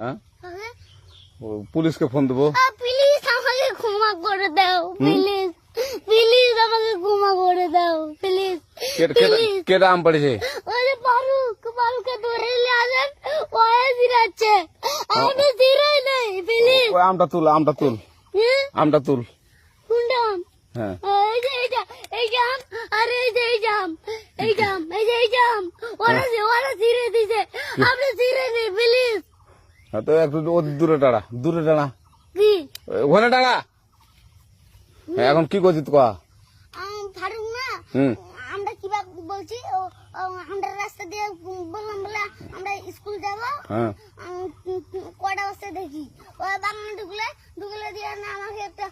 হ্যাঁ পুলিশকে ফোন দেবো। প্লিজ আমাকে ক্ষমা করে দাও, প্লিজ প্লিজ আমাকে ক্ষমা করে দাও, প্লিজ। কেটা আম পড়েছে? ওই যে ফারুককে ধরে নিয়ে আসেন, ওয়ে জিরাচ্ছে, আমি জিরাই নাই, প্লিজ। ওই আমটা তুল আমটা তুল কোনটা আম? হ্যাঁ এই যে এই জাম, আরে এই যে এই জাম, ওরা জিরে দিছে, আপনি জিরে নেই, প্লিজ। হ্যাঁ তো একটু দূরে টাড়া কি ওখানে টাড়া। হ্যাঁ এখন কি করছিস কয়া? ফারুক না, আমরা কিভাবে বলছি, আমরা রাস্তা দিয়ে বললাম বলে আমরা স্কুল যাবো, কটা বস্তা দেখি ওই বাগানে ঢুকলে দিয়ে না আমাকে একটা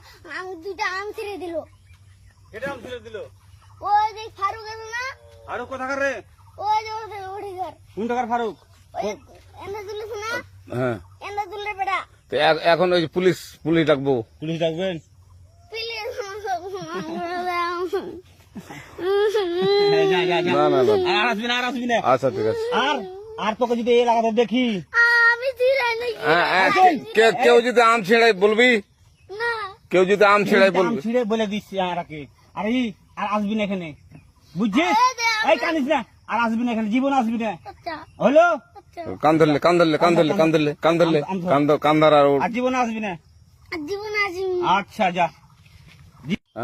দুইটা আম ছিঁড়ে দিল। ওই যে ফারুক আছে না, ফারুক কোথাকার রে? ওই যে ওঠে ঘর। কোন টাকার ফারুক? এন্দা তুলিস না, হ্যাঁ এন্দা তুললে বেটা। তো এখন ওই পুলিশ ডাকবো। পুলিশ ডাকবেন? প্লিজ না আচ্ছা ঠিক আছে। আর তোকে যদি এই লাগাতে দেখি, আমি জিরাই নাই। কেউ যদি আম ছেড়াই বলবি, না কেউ যদি আম ছেড়াই বলবি। ছিঁড়ে বলে দিচ্ছি আর আসবি না এখানে, বুঝছিস? এই কানিস না, আর আসবি না এখানে, জীবন আসবি না, আচ্ছা হলো? কান ধরলে কান্দার আর আর জীবন আসবি না। জীবন আজ আচ্ছা যা।